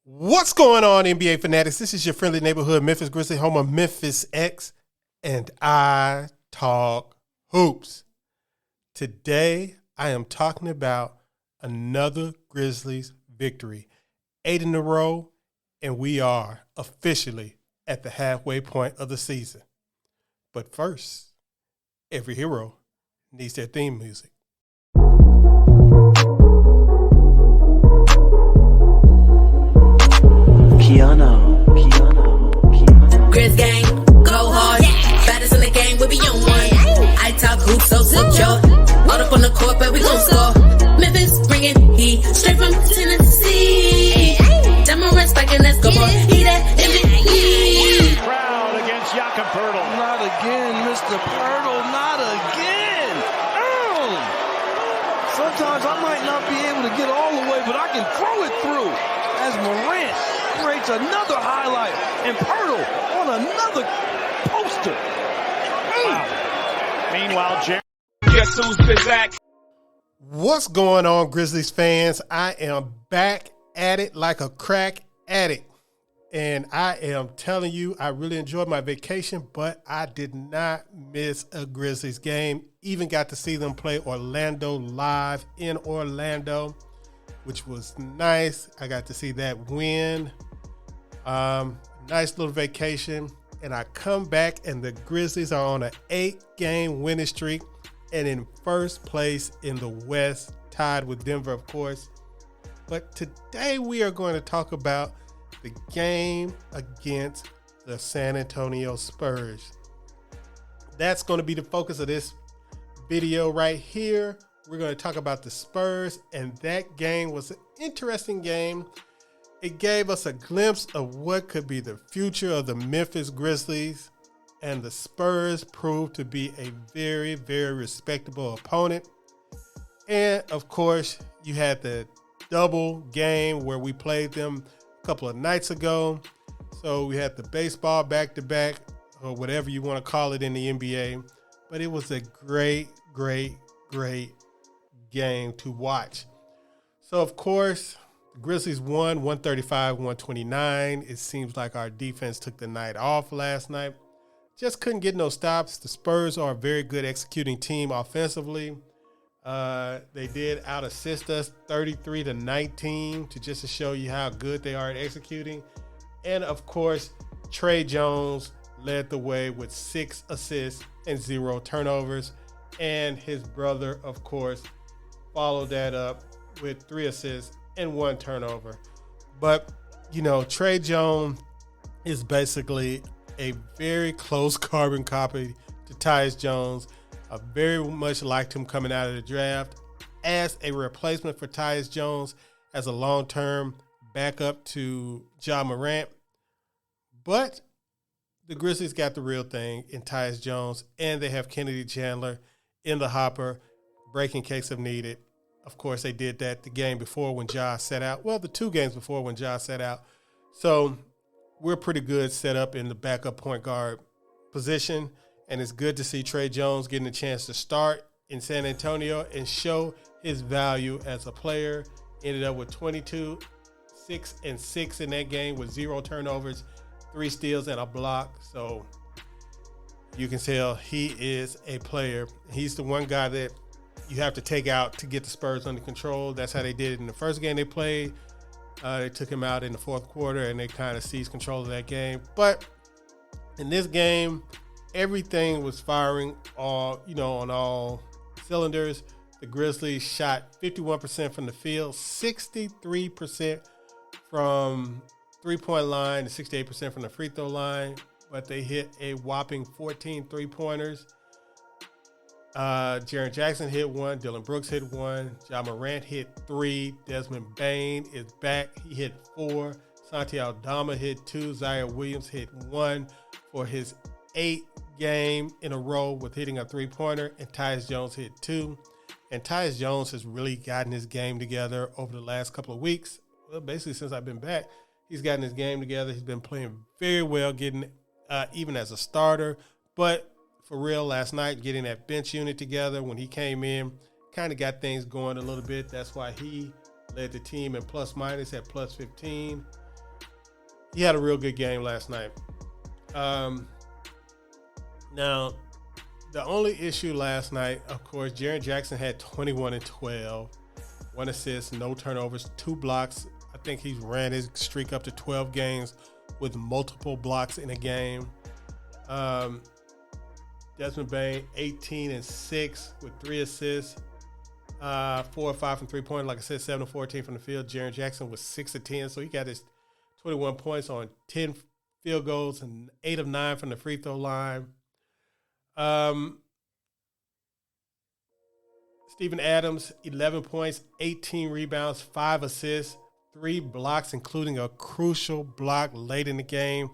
What's going on, NBA fanatics? This is your friendly neighborhood Memphis Grizzlies, home of Memphis X, and I talk hoops. Today, I am talking about another Grizzlies victory, 8 in a row, and we are officially at the halfway point of the season. But first, every hero needs their theme music. Piano. Grizz gang, go hard. Baddest in the game, we be on one. I talk hoops, so secure. All up on the court, but we gon' score. Memphis bringing heat, straight from Tennessee. Demorant spiking, let's go for he that MVP. Crowd against Jakob Poeltl. Not again, Mr. Poeltl, not again. Sometimes I might not be able to get all the way, but I can throw it through. As Morant creates another highlight, and Poeltl on another poster. Wow. Meanwhile, Jaren. Guess who's been back? What's going on, Grizzlies fans? I am back at it like a crack addict. And I am telling you, I really enjoyed my vacation, but I did not miss a Grizzlies game. Even got to see them play Orlando live in Orlando, which was nice. I got to see that win. Nice little vacation. And I come back and the Grizzlies are on an 8-game winning streak and in first place in the West, tied with Denver, of course. But today we are going to talk about the game against the San Antonio Spurs. That's going to be the focus of this video right here. We're going to talk about the Spurs, and that game was an interesting game. It gave us a glimpse of what could be the future of the Memphis Grizzlies, and the Spurs proved to be a very, very respectable opponent. And, of course, you had the double game where we played them a couple of nights ago. So we had the baseball back-to-back, or whatever you want to call it in the NBA. But it was a great game to watch. So, of course, the Grizzlies won 135-129. It seems like our defense took the night off last night. Just couldn't get no stops. The Spurs are a very good executing team offensively. They did out-assist us 33-19 just to show you how good they are at executing. And, of course, Trey Jones led the way with 6 assists and 0 turnovers. And his brother, of course, followed that up with 3 assists and 1 turnover. But, you know, Trey Jones is basically a very close carbon copy to Tyus Jones. I very much liked him coming out of the draft as a replacement for Tyus Jones as a long-term backup to Ja Morant. But the Grizzlies got the real thing in Tyus Jones, and they have Kennedy Chandler in the hopper, breaking case if needed. Of course, they did that the game before when Ja sat out. Well, the 2 games before when Ja sat out. So we're pretty good set up in the backup point guard position, and it's good to see Trey Jones getting a chance to start in San Antonio and show his value as a player. Ended up with 22, 6 and 6 in that game with 0 turnovers, 3 steals and a block. So you can tell he is a player. He's the one guy that you have to take out to get the Spurs under control. That's how they did it in the first game they played. They took him out in the fourth quarter, and they kind of seized control of that game. But in this game, everything was firing on all cylinders. The Grizzlies shot 51% from the field, 63% from three-point line, and 68% from the free throw line. But they hit a whopping 14 three-pointers. Jaren Jackson hit 1. Dillon Brooks hit 1. Ja Morant hit 3. Desmond Bane is back. He hit 4. Santi Aldama hit 2. Zaire Williams hit 1 for his 8th game in a row with hitting a three-pointer. And Tyus Jones hit 2. And Tyus Jones has really gotten his game together over the last couple of weeks. Well, basically since I've been back, he's gotten his game together. He's been playing very well, getting even as a starter. But for real, last night, getting that bench unit together when he came in, kind of got things going a little bit. That's why he led the team in plus minus at plus 15. he had a real good game last night. Now, the only issue last night, of course, Jaren Jackson had 21 and 12, 1 assist, no turnovers, 2 blocks. I think he's ran his streak up to 12 games with multiple blocks in a game. Desmond Bane, 18 and 6 with 3 assists, 4 or 5 from 3-point. Like I said, 7 of 14 from the field. Jaren Jackson was 6 of 10, so he got his 21 points on 10 field goals and 8 of 9 from the free throw line. Steven Adams, 11 points, 18 rebounds, 5 assists, 3 blocks, including a crucial block late in the game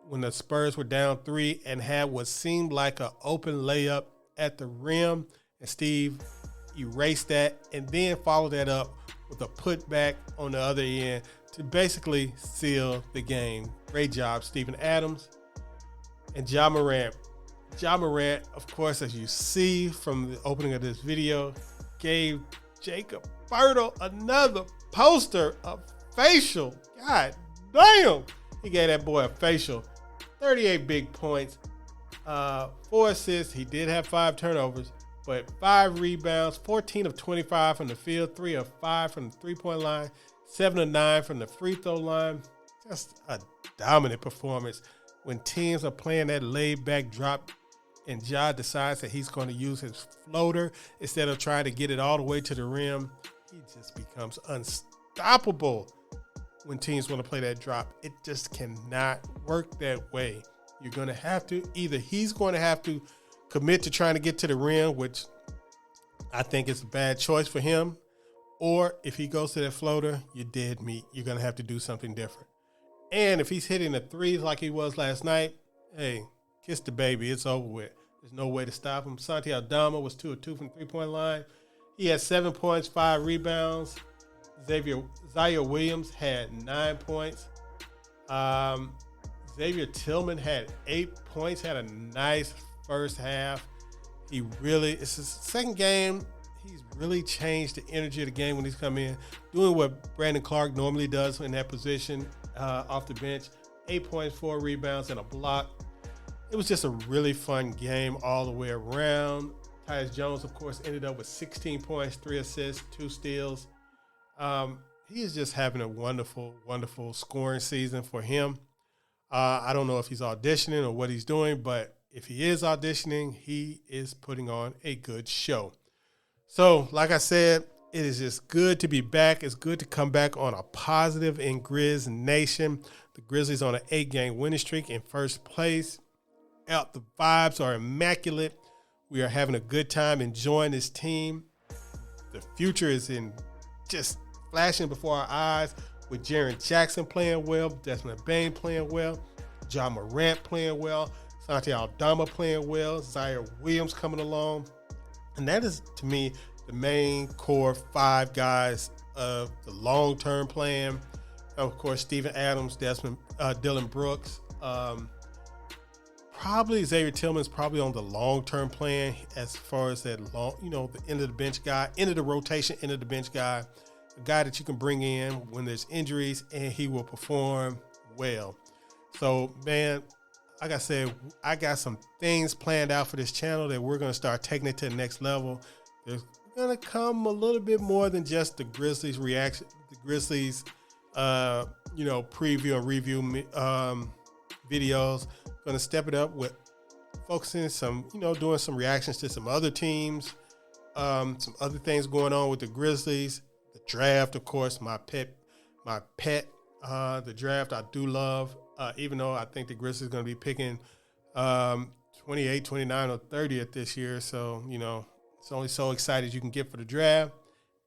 when the Spurs were down 3 and had what seemed like an open layup at the rim. And Steve erased that and then followed that up with a putback on the other end to basically seal the game. Great job, Steven Adams. And Ja Morant. Ja Morant, of course, as you see from the opening of this video, gave Jakob Poeltl another poster, a facial. God damn. He gave that boy a facial. 38 big points, 4 assists. He did have 5 turnovers, but 5 rebounds, 14 of 25 from the field, 3 of 5 from the 3-point line, 7 of 9 from the free throw line. Just a dominant performance. When teams are playing that laid-back drop and Ja decides that he's going to use his floater instead of trying to get it all the way to the rim, he just becomes unstoppable. When teams want to play that drop, it just cannot work that way. You're going to have to, either he's going to have to commit to trying to get to the rim, which I think is a bad choice for him, or if he goes to that floater, you're dead meat. You're going to have to do something different. And if he's hitting the threes like he was last night, hey, kiss the baby. It's over with. There's no way to stop him. Santi Aldama was 2 of 2 from the 3-point line. He had 7 points, 5 rebounds. Zaire Williams had 9 points. Xavier Tillman had 8 points, had a nice first half. It's his second game. He's really changed the energy of the game when he's come in, doing what Brandon Clark normally does in that position off the bench. 8 points, 4 rebounds, and a block. It was just a really fun game all the way around. Tyus Jones, of course, ended up with 16 points, 3 assists, 2 steals. He is just having a wonderful, wonderful scoring season for him. I don't know if he's auditioning or what he's doing, but if he is auditioning, he is putting on a good show. So, like I said, it is just good to be back. It's good to come back on a positive in Grizz Nation. The Grizzlies on an 8-game winning streak in first place. The vibes are immaculate. We are having a good time enjoying this team. The future is in just flashing before our eyes with Jaren Jackson playing well, Desmond Bane playing well, Ja Morant playing well, Santi Aldama playing well, Zaire Williams coming along. And that is, to me, the main core 5 guys of the long-term plan. Of course, Steven Adams, Dillon Brooks. Probably Xavier Tillman's probably on the long-term plan as far as that long, the end of the bench guy, end of the rotation, end of the bench guy, a guy that you can bring in when there's injuries and he will perform well. So, man, like I said, I got some things planned out for this channel that we're going to start taking it to the next level. There's going to come a little bit more than just the Grizzlies reaction, the Grizzlies, preview and review videos. Going to step it up with focusing doing some reactions to some other teams, some other things going on with the Grizzlies, the draft, of course, my pet, the draft I do love, even though I think the Grizzlies are going to be picking 28, 29, or 30th this year. So, it's only so excited you can get for the draft.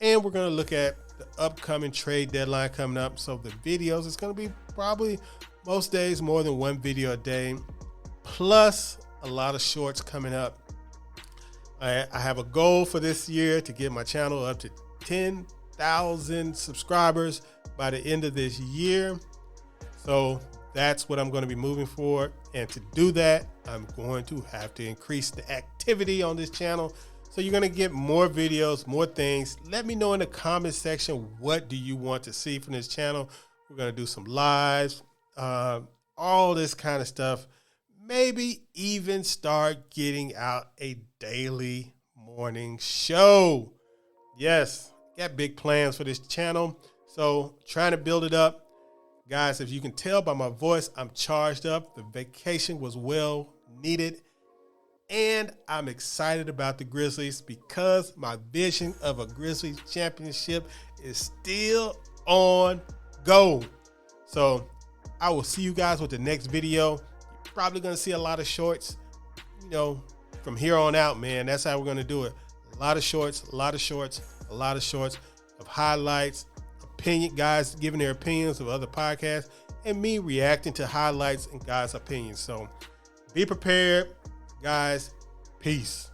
And we're going to look at the upcoming trade deadline coming up. So the videos, it's going to be probably most days more than 1 video a day, plus a lot of shorts coming up. I have a goal for this year to get my channel up to 10,000 subscribers by the end of this year. So that's what I'm going to be moving for. And to do that, I'm going to have to increase the activity on this channel. So you're going to get more videos, more things. Let me know in the comment section, what do you want to see from this channel? We're going to do some lives. all this kind of stuff. Maybe even start getting out a daily morning show. Yes, got big plans for this channel. So trying to build it up. Guys, if you can tell by my voice, I'm charged up. The vacation was well needed. And I'm excited about the Grizzlies because my vision of a Grizzlies championship is still on go. So I will see you guys with the next video. You're probably going to see a lot of shorts, from here on out, man. That's how we're going to do it. A lot of shorts of highlights, guys giving their opinions of other podcasts, and me reacting to highlights and guys' opinions. So be prepared, guys. Peace.